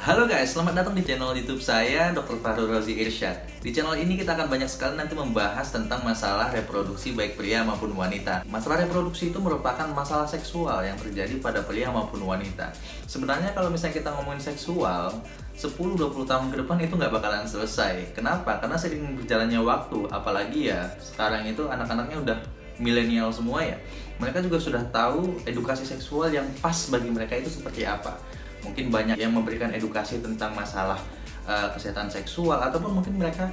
Halo guys, selamat datang di channel YouTube saya, Dr. Fahrul Razi Irsyad. Di channel ini kita akan banyak sekali nanti membahas tentang masalah reproduksi baik pria maupun wanita. Masalah reproduksi itu merupakan masalah seksual yang terjadi pada pria maupun wanita. Sebenarnya kalau misalnya kita ngomongin seksual, 10-20 tahun ke depan itu nggak bakalan selesai. Kenapa? Karena sering berjalannya waktu, apalagi ya sekarang itu anak-anaknya udah milenial semua ya. Mereka juga sudah tahu edukasi seksual yang pas bagi mereka itu seperti apa. Mungkin banyak yang memberikan edukasi tentang masalah kesehatan seksual, ataupun mungkin mereka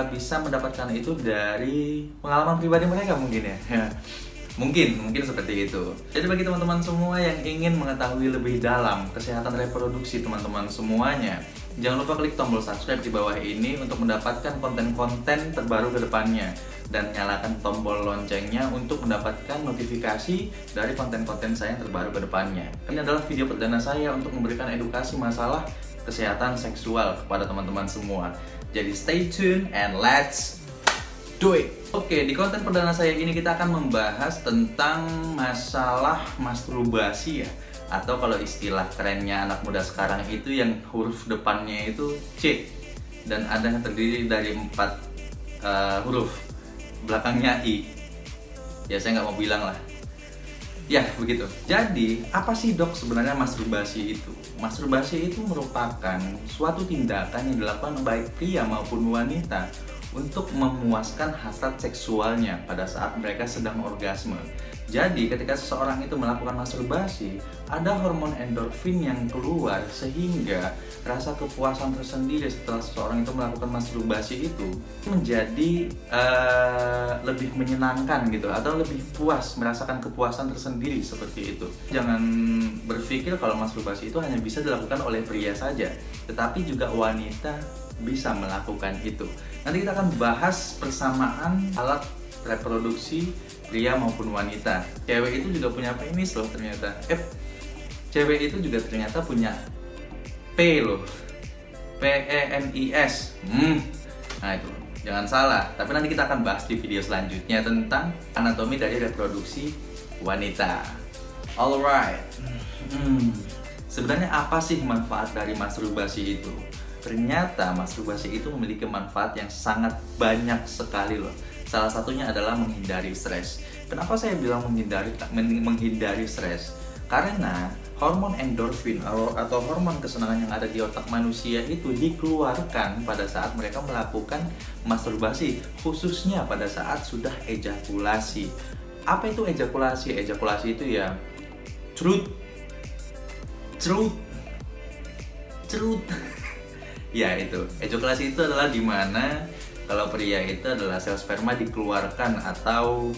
bisa mendapatkan itu dari pengalaman pribadi mereka mungkin ya. Mungkin seperti itu. Jadi bagi teman-teman semua yang ingin mengetahui lebih dalam kesehatan reproduksi teman-teman semuanya, jangan lupa klik tombol subscribe di bawah ini untuk mendapatkan konten-konten terbaru ke depannya. Dan nyalakan tombol loncengnya untuk mendapatkan notifikasi dari konten-konten saya yang terbaru ke depannya. Ini adalah video perdana saya untuk memberikan edukasi masalah kesehatan seksual kepada teman-teman semua. Jadi stay tune and let's do it! Oke, di konten perdana saya ini kita akan membahas tentang masalah masturbasi ya. Atau kalau istilah kerennya anak muda sekarang itu yang huruf depannya itu C. Dan ada yang terdiri dari 4 huruf, belakangnya I. Ya saya nggak mau bilang lah. Ya begitu. Jadi apa sih dok sebenarnya masturbasi itu? Masturbasi itu merupakan suatu tindakan yang dilakukan baik pria maupun wanita untuk memuaskan hasrat seksualnya pada saat mereka sedang orgasme. Jadi ketika seseorang itu melakukan masturbasi, ada hormon endorfin yang keluar sehingga rasa kepuasan tersendiri setelah seseorang itu melakukan masturbasi itu menjadi lebih menyenangkan gitu, atau lebih puas, merasakan kepuasan tersendiri seperti itu. Jangan berpikir kalau masturbasi itu hanya bisa dilakukan oleh pria saja, tetapi juga wanita bisa melakukan itu. Nanti kita akan bahas persamaan alat reproduksi pria maupun wanita. Cewek itu juga punya penis loh ternyata. Cewek itu juga ternyata punya P loh. PENIS. Nah itu, jangan salah. Tapi nanti kita akan bahas di video selanjutnya tentang anatomi dari reproduksi wanita. Alright. Sebenarnya apa sih manfaat dari masturbasi itu? Ternyata masturbasi itu memiliki manfaat yang sangat banyak sekali loh. Salah satunya adalah menghindari stres. Kenapa saya bilang menghindari stres? Karena hormon endorfin atau hormon kesenangan yang ada di otak manusia itu dikeluarkan pada saat mereka melakukan masturbasi, khususnya pada saat sudah ejakulasi. Apa itu ejakulasi? Ejakulasi itu ya cerut. Ya itu, ejakulasi itu adalah dimana kalau pria itu adalah sel sperma dikeluarkan, atau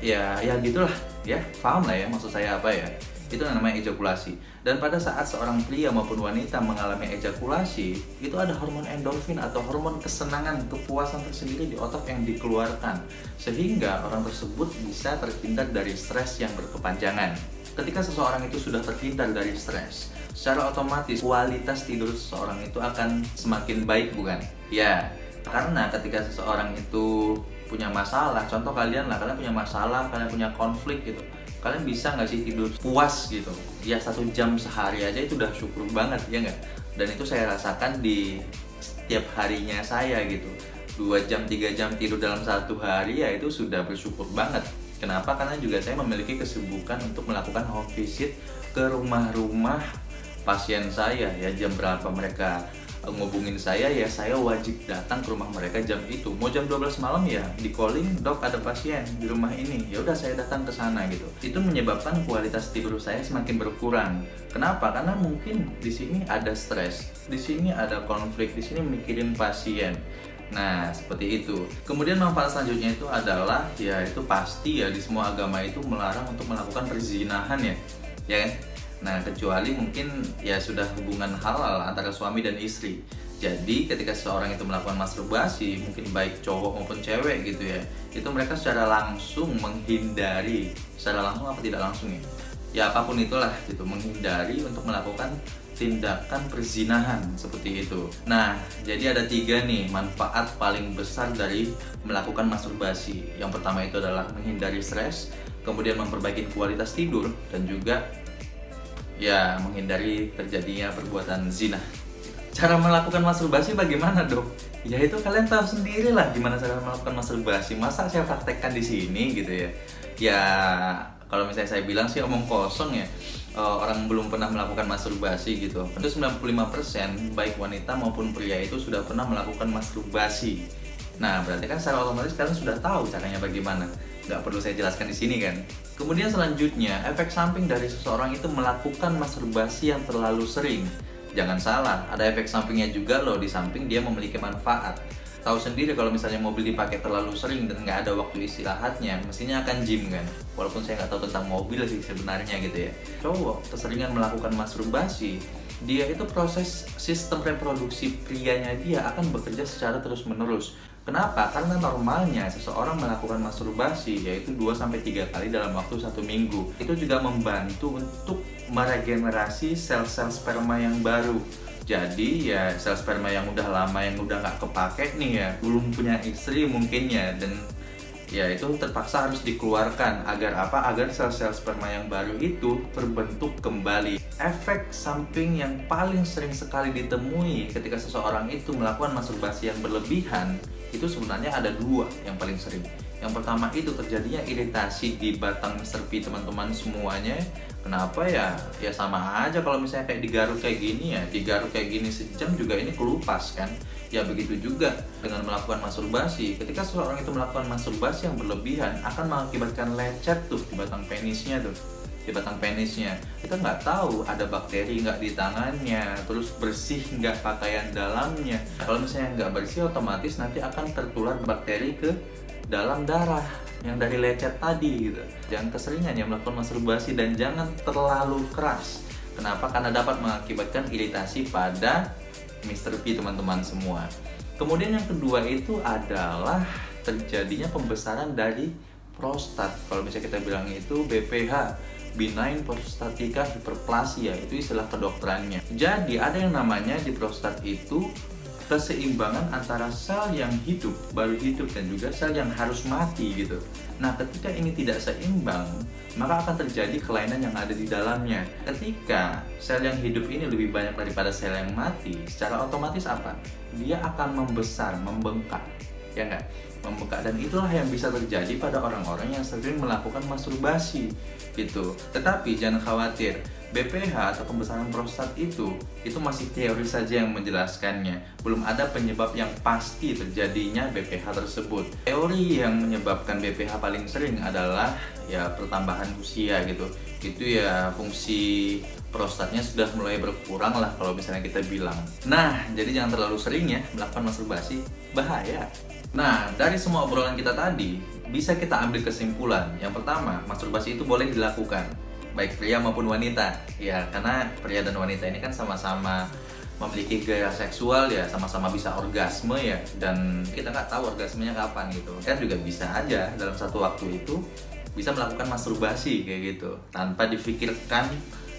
ya gitulah ya, paham lah ya maksud saya apa ya. Itu namanya ejakulasi. Dan pada saat seorang pria maupun wanita mengalami ejakulasi, itu ada hormon endorfin atau hormon kesenangan, kepuasan tersendiri di otak yang dikeluarkan, sehingga orang tersebut bisa terhindar dari stres yang berkepanjangan. Ketika seseorang itu sudah terhindar dari stres, secara otomatis kualitas tidur seseorang itu akan semakin baik, bukan? Ya, karena ketika seseorang itu punya masalah, contoh kalian punya masalah, kalian punya konflik gitu, kalian bisa nggak sih tidur puas gitu? Ya 1 jam sehari aja itu udah syukur banget, ya nggak? Dan itu saya rasakan di setiap harinya saya gitu. 2 jam, 3 jam tidur dalam 1 hari ya itu sudah bersyukur banget. Kenapa? Karena juga saya memiliki kesibukan untuk melakukan home visit ke rumah-rumah pasien saya ya. Jam berapa mereka ngubungin saya, ya saya wajib datang ke rumah mereka jam itu. Mau jam 12 malam ya di calling, dok ada pasien di rumah ini, ya udah saya datang ke sana gitu. Itu menyebabkan kualitas tidur saya semakin berkurang. Kenapa? Karena mungkin di sini ada stres, di sini ada konflik, di sini mikirin pasien. Nah seperti itu. Kemudian manfaat selanjutnya itu adalah ya itu pasti ya, di semua agama itu melarang untuk melakukan perzinahan ya kan? Nah, kecuali mungkin ya sudah hubungan halal antara suami dan istri. Jadi ketika seseorang itu melakukan masturbasi, mungkin baik cowok maupun cewek gitu ya, itu mereka secara langsung menghindari, secara langsung apa tidak langsung ya apapun itulah gitu, menghindari untuk melakukan tindakan perzinahan seperti itu. Nah, jadi ada 3 nih manfaat paling besar dari melakukan masturbasi. Yang pertama itu adalah menghindari stres, kemudian memperbaiki kualitas tidur, dan juga ya menghindari terjadinya perbuatan zina. Cara melakukan masturbasi bagaimana, Dok? Ya itu kalian tahu sendiri lah gimana cara melakukan masturbasi. Masa saya praktekkan di sini gitu ya. Ya kalau misalnya saya bilang sih omong kosong ya. Orang belum pernah melakukan masturbasi gitu. Tentu 95% baik wanita maupun pria itu sudah pernah melakukan masturbasi. Nah, berarti kan secara otomatis kalian sudah tahu caranya bagaimana. Nggak perlu saya jelaskan di sini kan. Kemudian selanjutnya, efek samping dari seseorang itu melakukan masturbasi yang terlalu sering. Jangan salah, ada efek sampingnya juga loh, di samping dia memiliki manfaat. Tahu sendiri kalau misalnya mobil dipakai terlalu sering dan nggak ada waktu istirahatnya, mesinnya akan gym kan. Walaupun saya nggak tahu tentang mobil sih sebenarnya gitu ya. Cowok keseringan melakukan masturbasi, dia itu proses sistem reproduksi prianya dia akan bekerja secara terus-menerus. Kenapa? Karena normalnya seseorang melakukan masturbasi yaitu 2-3 kali dalam waktu 1 minggu. Itu juga membantu untuk meregenerasi sel-sel sperma yang baru. Jadi ya sel sperma yang udah lama, yang udah nggak kepake nih ya, belum punya istri mungkin ya, dan ya itu terpaksa harus dikeluarkan. Agar apa? Agar sel-sel sperma yang baru itu terbentuk kembali. Efek samping yang paling sering sekali ditemui ketika seseorang itu melakukan masturbasi yang berlebihan itu sebenarnya ada 2 yang paling sering. Yang pertama itu terjadinya iritasi di batang Mr. P, teman-teman semuanya. Kenapa ya? Ya sama aja kalau misalnya kayak digaruk kayak gini ya, digaruk kayak gini sejam juga ini kelupas kan. Ya begitu juga dengan melakukan masturbasi. Ketika seseorang itu melakukan masturbasi yang berlebihan akan mengakibatkan lecet tuh di batang penisnya tuh. Di batang penisnya kita nggak tahu ada bakteri nggak di tangannya, terus bersih nggak pakaian dalamnya. Kalau misalnya nggak bersih, otomatis nanti akan tertular bakteri ke dalam darah yang dari lecet tadi gitu. Jangan keseringan ya melakukan masturbasi dan jangan terlalu keras. Kenapa? Karena dapat mengakibatkan iritasi pada Mr. P, teman-teman semua. Kemudian yang kedua itu adalah terjadinya pembesaran dari prostat. Kalau misalnya kita bilang itu BPH, benign prostatica hyperplasia, itu istilah kedokterannya. Jadi ada yang namanya di prostat itu keseimbangan antara sel yang hidup, baru hidup, dan juga sel yang harus mati gitu. Nah, ketika ini tidak seimbang, maka akan terjadi kelainan yang ada di dalamnya. Ketika sel yang hidup ini lebih banyak daripada sel yang mati, secara otomatis apa? Dia akan membesar, membengkak. Ya enggak? Membengkak, dan itulah yang bisa terjadi pada orang-orang yang sering melakukan masturbasi gitu. Tetapi jangan khawatir, BPH atau pembesaran prostat itu masih teori saja yang menjelaskannya. Belum ada penyebab yang pasti terjadinya BPH tersebut. Teori yang menyebabkan BPH paling sering adalah ya pertambahan usia gitu. Itu ya fungsi prostatnya sudah mulai berkurang lah kalau misalnya kita bilang. Nah, jadi jangan terlalu sering ya melakukan masturbasi, bahaya. Nah, dari semua obrolan kita tadi, bisa kita ambil kesimpulan. Yang pertama, masturbasi itu boleh dilakukan, baik pria maupun wanita. Ya, karena pria dan wanita ini kan sama-sama memiliki gaya seksual ya, sama-sama bisa orgasme ya. Dan kita nggak tahu orgasmenya kapan gitu. Kan juga bisa aja dalam satu waktu itu bisa melakukan masturbasi kayak gitu, tanpa difikirkan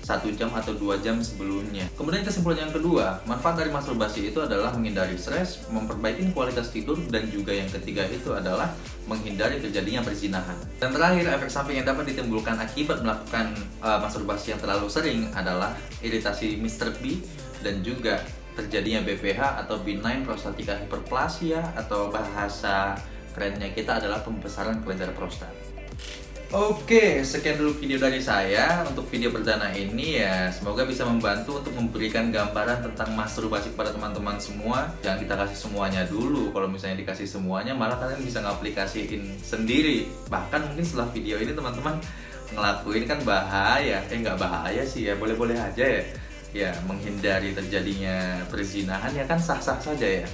1 jam atau 2 jam sebelumnya. Kemudian kesimpulan yang kedua, manfaat dari masturbasi itu adalah menghindari stres, memperbaiki kualitas tidur, dan juga yang ketiga itu adalah menghindari terjadinya perzinahan. Dan terakhir, efek samping yang dapat ditimbulkan akibat melakukan masturbasi yang terlalu sering adalah iritasi Mr. P dan juga terjadinya BPH atau benign prostatica hyperplasia, atau bahasa kerennya kita adalah pembesaran kelenjar prostat. Oke, sekian dulu video dari saya untuk video perdana ini ya. Semoga bisa membantu untuk memberikan gambaran tentang masturbasi kepada teman-teman semua. Jangan kita kasih semuanya dulu. Kalau misalnya dikasih semuanya, malah kalian bisa ngaplikasiin sendiri. Bahkan mungkin setelah video ini teman-teman ngelakuin kan bahaya. Nggak bahaya sih ya, boleh-boleh aja ya. Ya, menghindari terjadinya perzinahan ya kan sah-sah saja ya.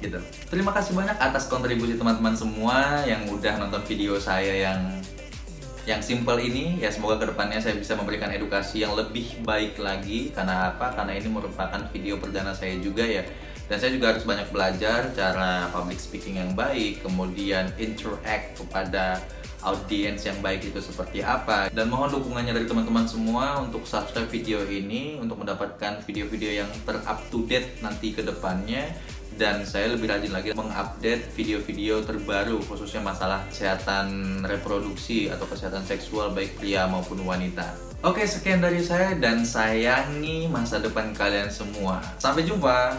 Gitu. Terima kasih banyak atas kontribusi teman-teman semua yang udah nonton video saya yang simple ini ya. Semoga kedepannya saya bisa memberikan edukasi yang lebih baik lagi. Karena apa? Karena ini merupakan video perdana saya juga ya. Dan saya juga harus banyak belajar cara public speaking yang baik, kemudian interact kepada audiens yang baik itu seperti apa. Dan mohon dukungannya dari teman-teman semua untuk subscribe video ini untuk mendapatkan video-video yang ter-up to date nanti ke depannya. dan saya lebih rajin lagi mengupdate video-video terbaru khususnya masalah kesehatan reproduksi atau kesehatan seksual baik pria maupun wanita. Oke, sekian dari saya dan sayangi masa depan kalian semua. Sampai jumpa.